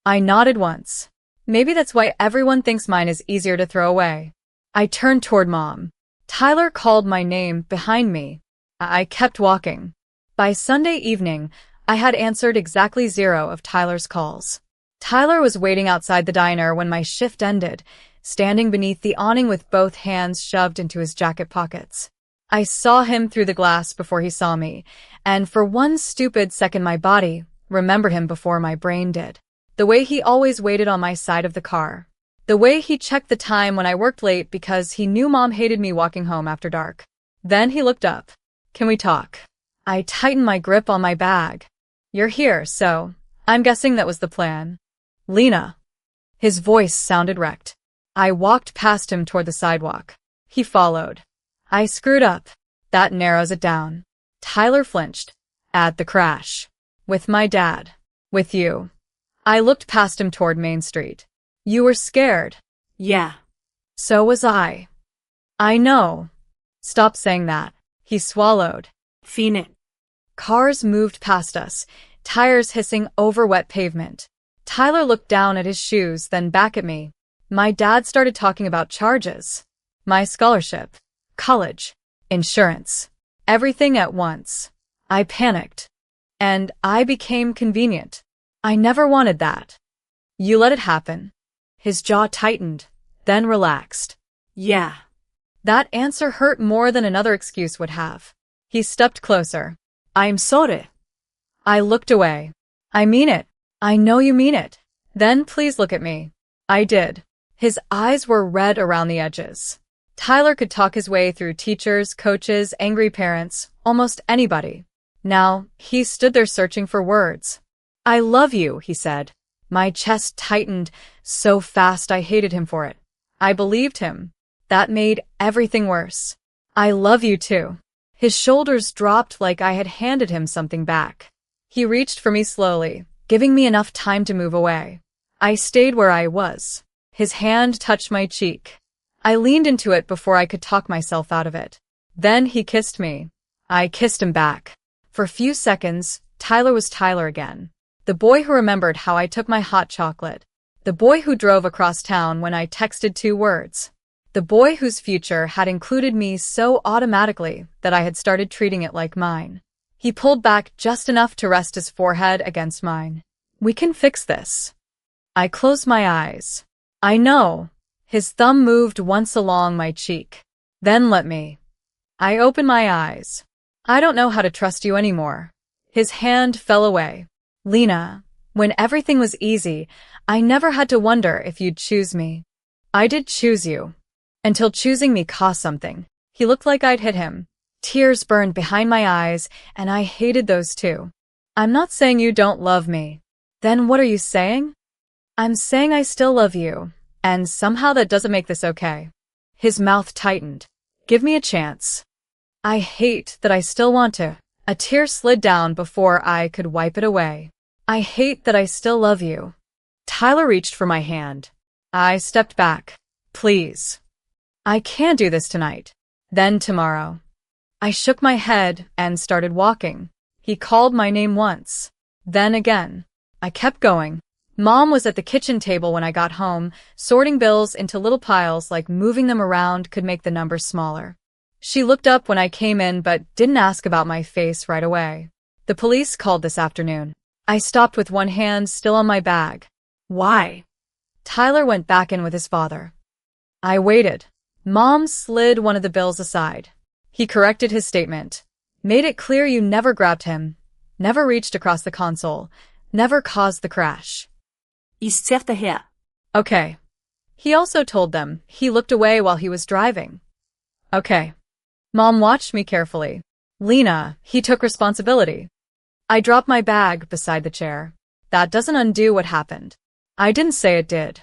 I nodded once. Maybe that's why everyone thinks mine is easier to throw away. I turned toward Mom. Tyler called my name behind me. I kept walking. By Sunday evening, I had answered exactly 0 of Tyler's calls. Tyler was waiting outside the diner when my shift ended, standing beneath the awning with both hands shoved into his jacket pockets. I saw him through the glass before he saw me, and for one stupid second my body remembered him before my brain did. The way he always waited on my side of the car. The way he checked the time when I worked late because he knew Mom hated me walking home after dark. Then he looked up. Can we talk? I tightened my grip on my bag. You're here, so I'm guessing that was the plan. Lena. His voice sounded wrecked. I walked past him toward the sidewalk. He followed. I screwed up. That narrows it down. Tyler flinched. At the crash. With my dad. With you. I looked past him toward Main Street. You were scared. Yeah. So was I. I know. Stop saying that. He swallowed. Phoenix. Cars moved past us, tires hissing over wet pavement. Tyler looked down at his shoes, then back at me. My dad started talking about charges. My scholarship. College. Insurance. Everything at once. I panicked. And I became convenient. I never wanted that. You let it happen. His jaw tightened, then relaxed. Yeah. That answer hurt more than another excuse would have. He stepped closer. I'm sorry. I looked away. I mean it. I know you mean it. Then please look at me. I did. His eyes were red around the edges. Tyler could talk his way through teachers, coaches, angry parents, almost anybody. Now, he stood there searching for words. I love you, he said. My chest tightened so fast I hated him for it. I believed him. That made everything worse. I love you too. His shoulders dropped like I had handed him something back. He reached for me slowly, giving me enough time to move away. I stayed where I was. His hand touched my cheek. I leaned into it before I could talk myself out of it. Then he kissed me. I kissed him back. For a few seconds, Tyler was Tyler again. The boy who remembered how I took my hot chocolate. The boy who drove across town when I texted 2 words. The boy whose future had included me so automatically that I had started treating it like mine. He pulled back just enough to rest his forehead against mine. We can fix this. I closed my eyes. I know. His thumb moved once along my cheek. Then let me. I opened my eyes. I don't know how to trust you anymore. His hand fell away. Lena, when everything was easy, I never had to wonder if you'd choose me. I did choose you. Until choosing me cost something. He looked like I'd hit him. Tears burned behind my eyes, and I hated those too. I'm not saying you don't love me. Then what are you saying? I'm saying I still love you, and somehow that doesn't make this okay. His mouth tightened. Give me a chance. I hate that I still want to. A tear slid down before I could wipe it away. I hate that I still love you. Tyler reached for my hand. I stepped back. Please. I can't do this tonight. Then tomorrow. I shook my head and started walking. He called my name once. Then again. I kept going. Mom was at the kitchen table when I got home, sorting bills into little piles like moving them around could make the numbers smaller. She looked up when I came in but didn't ask about my face right away. The police called this afternoon. I stopped with one hand still on my bag. Why? Tyler went back in with his father. I waited. Mom slid one of the bills aside. He corrected his statement. Made it clear you never grabbed him, never reached across the console, never caused the crash. Okay. He also told them he looked away while he was driving. Okay. Mom watched me carefully. Lena, he took responsibility. I dropped my bag beside the chair. That doesn't undo what happened. I didn't say it did.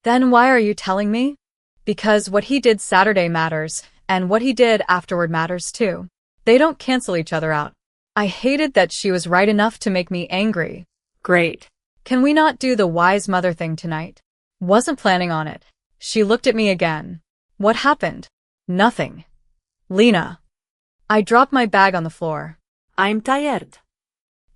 Then why are you telling me? Because what he did Saturday matters, and what he did afterward matters too. They don't cancel each other out. I hated that she was right enough to make me angry. Great. Can we not do the wise mother thing tonight? Wasn't planning on it. She looked at me again. What happened? Nothing. Lena. I dropped my bag on the floor. I'm tired.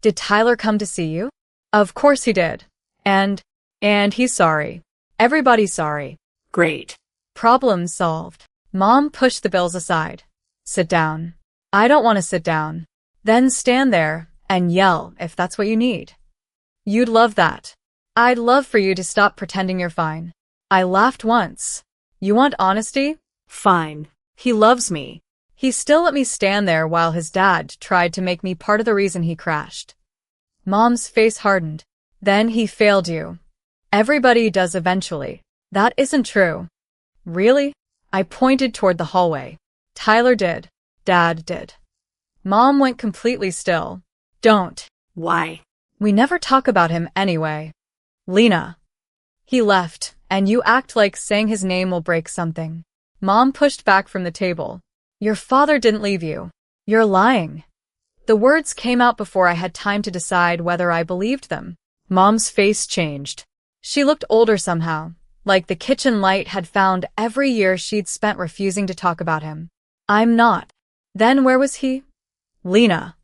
Did Tyler come to see you? Of course he did. And he's sorry. Everybody's sorry. Great. Problem solved. Mom pushed the bills aside. Sit down. I don't want to sit down. Then stand there and yell if that's what you need. You'd love that. I'd love for you to stop pretending you're fine. I laughed once. You want honesty? Fine. He loves me. He still let me stand there while his dad tried to make me part of the reason he crashed. Mom's face hardened. Then he failed you. Everybody does eventually. That isn't true. Really? I pointed toward the hallway. Tyler did. Dad did. Mom went completely still. Don't. Why? We never talk about him anyway. Lena. He left, and you act like saying his name will break something. Mom pushed back from the table. Your father didn't leave you. You're lying. The words came out before I had time to decide whether I believed them. Mom's face changed. She looked older somehow, like the kitchen light had found every year she'd spent refusing to talk about him. I'm not. Then where was he? Lena.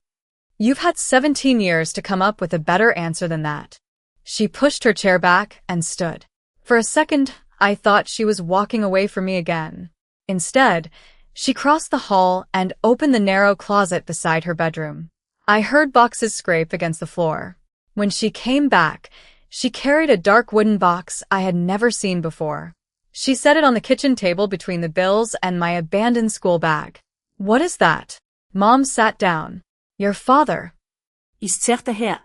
You've had 17 years to come up with a better answer than that. She pushed her chair back and stood. For a second, I thought she was walking away from me again. Instead, she crossed the hall and opened the narrow closet beside her bedroom. I heard boxes scrape against the floor. When she came back, she carried a dark wooden box I had never seen before. She set it on the kitchen table between the bills and my abandoned school bag. What is that? Mom sat down. Your father. Is certes her.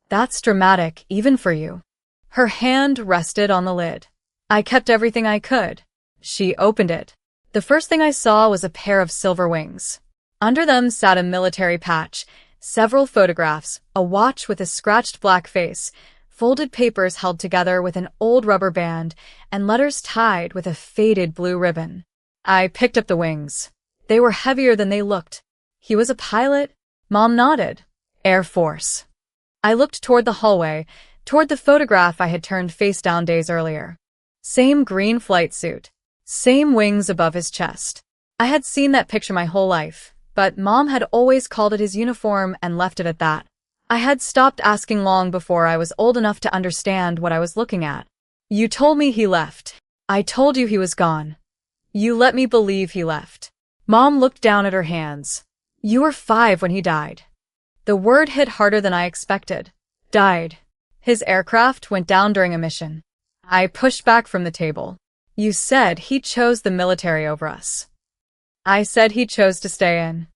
That's dramatic, even for you. Her hand rested on the lid. I kept everything I could. She opened it. The first thing I saw was a pair of silver wings. Under them sat a military patch, several photographs, a watch with a scratched black face, folded papers held together with an old rubber band, and letters tied with a faded blue ribbon. I picked up the wings. They were heavier than they looked. He was a pilot? Mom nodded. Air Force. I looked toward the hallway, toward the photograph I had turned face down days earlier. Same green flight suit. Same wings above his chest. I had seen that picture my whole life, but Mom had always called it his uniform and left it at that. I had stopped asking long before I was old enough to understand what I was looking at. You told me he left. I told you he was gone. You let me believe he left. Mom looked down at her hands. You were 5 when he died. The word hit harder than I expected. Died. His aircraft went down during a mission. I pushed back from the table. You said he chose the military over us. I said he chose to stay in.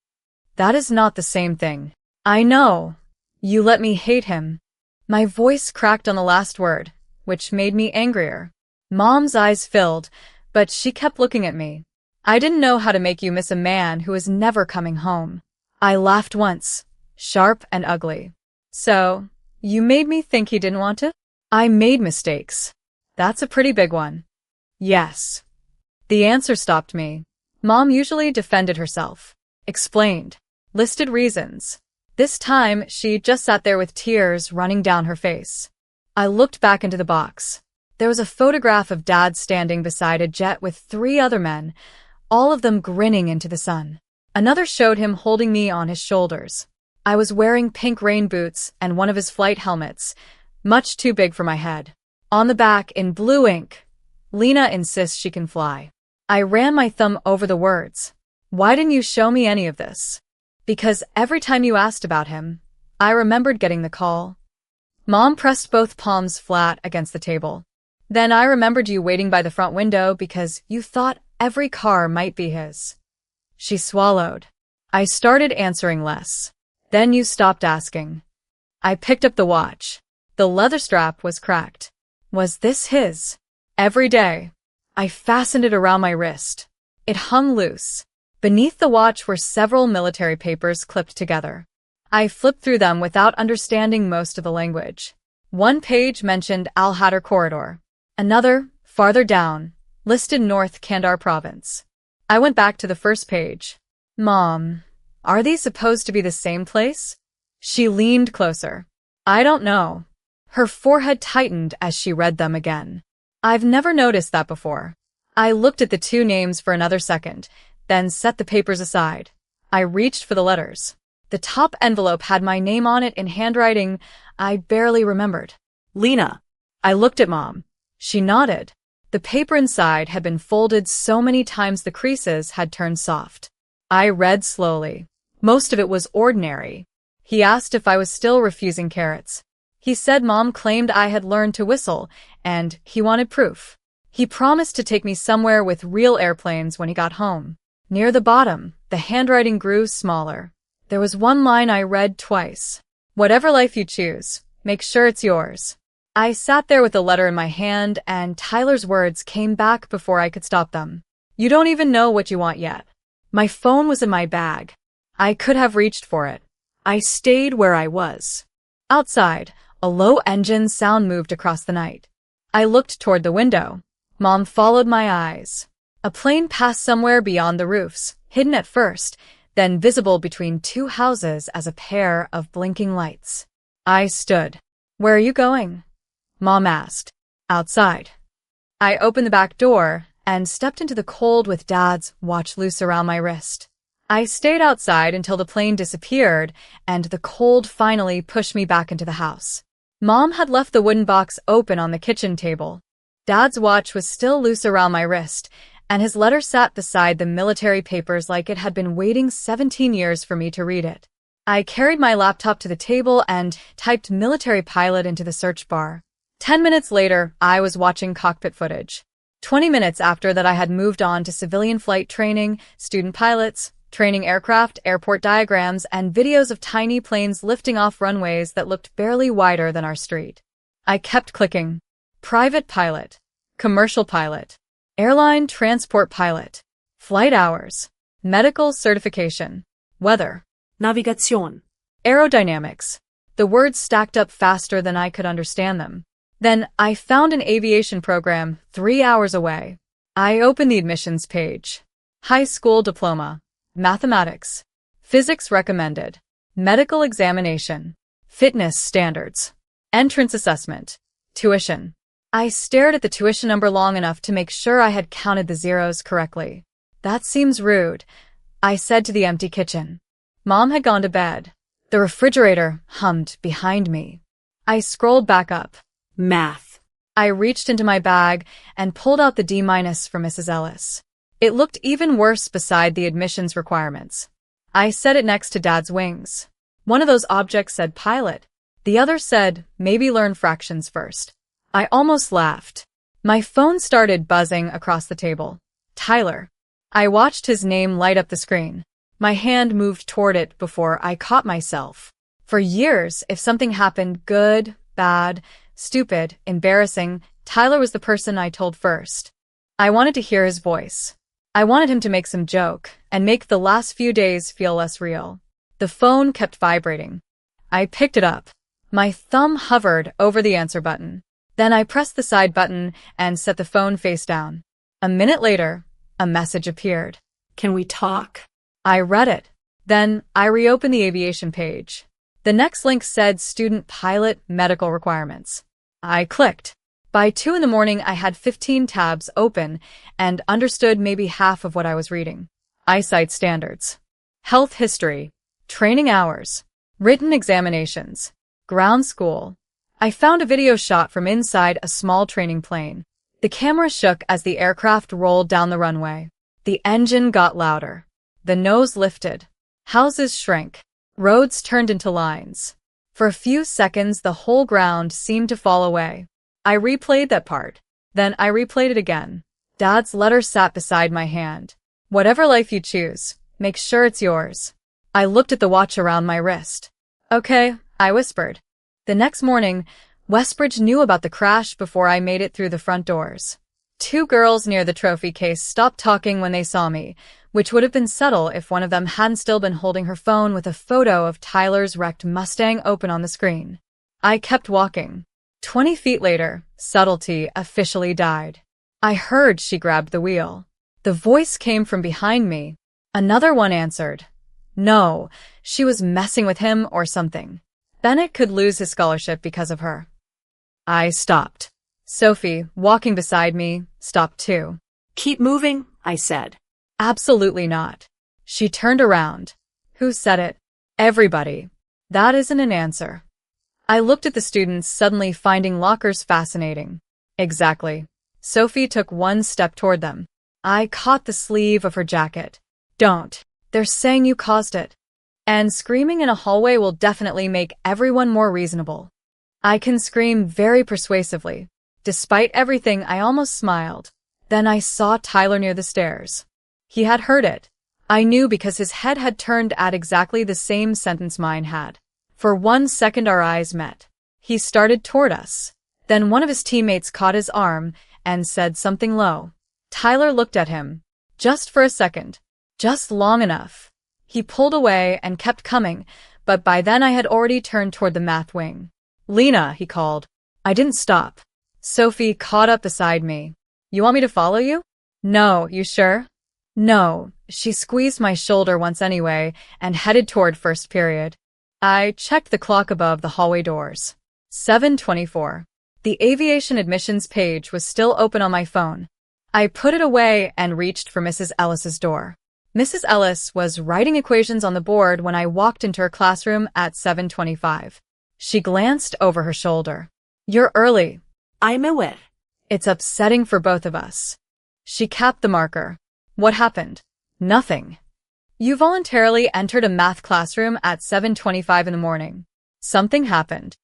That is not the same thing. I know. You let me hate him. My voice cracked on the last word, which made me angrier. Mom's eyes filled, but she kept looking at me. I didn't know how to make you miss a man who is never coming home. I laughed once, sharp and ugly. So, you made me think he didn't want to? I made mistakes. That's a pretty big one. Yes. The answer stopped me. Mom usually defended herself, explained, listed reasons. This time, she just sat there with tears running down her face. I looked back into the box. There was a photograph of Dad standing beside a jet with 3 other men, all of them grinning into the sun. Another showed him holding me on his shoulders. I was wearing pink rain boots and one of his flight helmets, much too big for my head. On the back, in blue ink, Lena insists she can fly. I ran my thumb over the words. Why didn't you show me any of this? Because every time you asked about him, I remembered getting the call. Mom pressed both palms flat against the table. Then I remembered you waiting by the front window because you thought every car might be his. She swallowed. I started answering less. Then you stopped asking. I picked up the watch. The leather strap was cracked. Was this his? Every day. I fastened it around my wrist. It hung loose. Beneath the watch were several military papers clipped together. I flipped through them without understanding most of the language. One page mentioned Al-Hadar Corridor. Another, farther down, listed North Kandahar Province. I went back to the first page. Mom, are these supposed to be the same place? She leaned closer. I don't know. Her forehead tightened as she read them again. I've never noticed that before. I looked at the two names for another second, then set the papers aside. I reached for the letters. The top envelope had my name on it in handwriting I barely remembered. Lena. I looked at Mom. She nodded. The paper inside had been folded so many times the creases had turned soft. I read slowly. Most of it was ordinary. He asked if I was still refusing carrots. He said Mom claimed I had learned to whistle, and he wanted proof. He promised to take me somewhere with real airplanes when he got home. Near the bottom, the handwriting grew smaller. There was one line I read twice. Whatever life you choose, make sure it's yours. I sat there with the letter in my hand, and Tyler's words came back before I could stop them. You don't even know what you want yet. My phone was in my bag. I could have reached for it. I stayed where I was. Outside, a low engine sound moved across the night. I looked toward the window. Mom followed my eyes. A plane passed somewhere beyond the roofs, hidden at first, then visible between two houses as a pair of blinking lights. I stood. Where are you going? Mom asked. Outside. I opened the back door and stepped into the cold with Dad's watch loose around my wrist. I stayed outside until the plane disappeared and the cold finally pushed me back into the house. Mom had left the wooden box open on the kitchen table. Dad's watch was still loose around my wrist, and his letter sat beside the military papers like it had been waiting 17 years for me to read it. I carried my laptop to the table and typed military pilot into the search bar. 10 minutes later, I was watching cockpit footage. 20 minutes after that, I had moved on to civilian flight training, student pilots, training aircraft, airport diagrams, and videos of tiny planes lifting off runways that looked barely wider than our street. I kept clicking. Private pilot, commercial pilot, airline transport pilot, flight hours, medical certification, weather, Navigation. aerodynamics. The words stacked up faster than I could understand them. Then I found an aviation program 3 hours away. I opened the admissions page. High school diploma, mathematics, physics recommended, medical examination, fitness standards, entrance assessment, tuition. I stared at the tuition number long enough to make sure I had counted the zeros correctly. That seems rude, I said to the empty kitchen. Mom had gone to bed. The refrigerator hummed behind me. I scrolled back up. Math. I reached into my bag and pulled out the D- for Mrs. Ellis. It looked even worse beside the admissions requirements. I set it next to Dad's wings. One of those objects said pilot. The other said, maybe learn fractions first. I almost laughed. My phone started buzzing across the table. Tyler. I watched his name light up the screen. My hand moved toward it before I caught myself. For years, if something happened good, bad, stupid, embarrassing, Tyler was the person I told first. I wanted to hear his voice. I wanted him to make some joke and make the last few days feel less real. The phone kept vibrating. I picked it up. My thumb hovered over the answer button. Then I pressed the side button and set the phone face down. A minute later, a message appeared. Can we talk? I read it. Then I reopened the aviation page. The next link said student pilot medical requirements. I clicked. By 2 in the morning, I had 15 tabs open and understood maybe half of what I was reading. Eyesight standards, health history, training hours, written examinations, ground school. I found a video shot from inside a small training plane. The camera shook as the aircraft rolled down the runway. The engine got louder. The nose lifted. Houses shrank. Roads turned into lines. For a few seconds, the whole ground seemed to fall away. I replayed that part. Then I replayed it again. Dad's letter sat beside my hand. Whatever life you choose, make sure it's yours. I looked at the watch around my wrist. Okay, I whispered. The next morning, Westbridge knew about the crash before I made it through the front doors. 2 girls near the trophy case stopped talking when they saw me, which would have been subtle if one of them hadn't still been holding her phone with a photo of Tyler's wrecked Mustang open on the screen. I kept walking. 20 feet later, subtlety officially died. I heard she grabbed the wheel. The voice came from behind me. Another one answered. No, she was messing with him or something. Bennett could lose his scholarship because of her. I stopped. Sophie, walking beside me, stopped too. Keep moving, I said. Absolutely not. She turned around. Who said it? Everybody. That isn't an answer. I looked at the students, suddenly finding lockers fascinating. Exactly. Sophie took one step toward them. I caught the sleeve of her jacket. Don't. They're saying you caused it. And screaming in a hallway will definitely make everyone more reasonable. I can scream very persuasively. Despite everything, I almost smiled. Then I saw Tyler near the stairs. He had heard it. I knew because his head had turned at exactly the same sentence mine had. For 1 second our eyes met. He started toward us. Then one of his teammates caught his arm and said something low. Tyler looked at him. Just for a second. Just long enough. He pulled away and kept coming, but by then I had already turned toward the math wing. Lena, he called. I didn't stop. Sophie caught up beside me. You want me to follow you? No, you sure? No. She squeezed my shoulder once anyway and headed toward first period. I checked the clock above the hallway doors. 7:24. The aviation admissions page was still open on my phone. I put it away and reached for Mrs. Ellis's door. Mrs. Ellis was writing equations on the board when I walked into her classroom at 7:25. She glanced over her shoulder. You're early. I'm aware. It's upsetting for both of us. She capped the marker. What happened? Nothing. You voluntarily entered a math classroom at 7:25 in the morning. Something happened.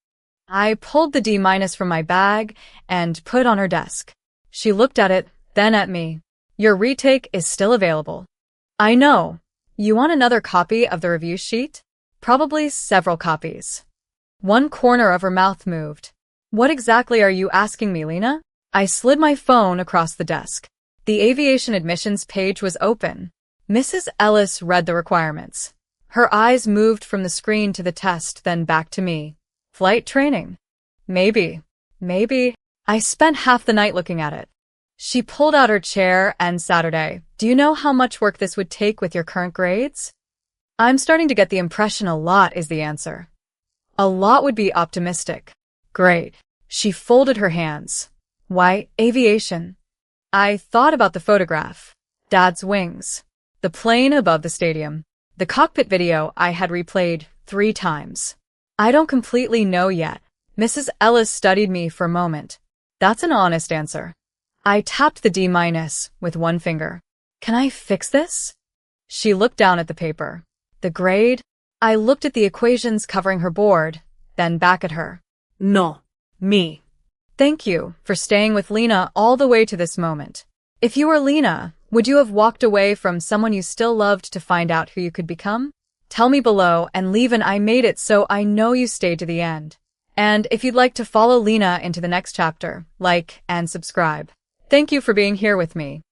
I pulled the D- from my bag and put it on her desk. She looked at it, then at me. Your retake is still available. I know. You want another copy of the review sheet? Probably several copies. One corner of her mouth moved. What exactly are you asking me, Lena? I slid my phone across the desk. The aviation admissions page was open. Mrs. Ellis read the requirements. Her eyes moved from the screen to the test, then back to me. Flight training? Maybe. I spent half the night looking at it. She pulled out her chair and Saturday. Do you know how much work this would take with your current grades? I'm starting to get the impression a lot is the answer. A lot would be optimistic. Great. She folded her hands. Why, aviation. I thought about the photograph. Dad's wings. The plane above the stadium. The cockpit video I had replayed 3 times. I don't completely know yet. Mrs. Ellis studied me for a moment. That's an honest answer. I tapped the D- with one finger. Can I fix this? She looked down at the paper. The grade? I looked at the equations covering her board, then back at her. No. Me. Thank you for staying with Lena all the way to this moment. If you were Lena, would you have walked away from someone you still loved to find out who you could become? Tell me below and leave an I made it so I know you stayed to the end. And if you'd like to follow Lena into the next chapter, like and subscribe. Thank you for being here with me.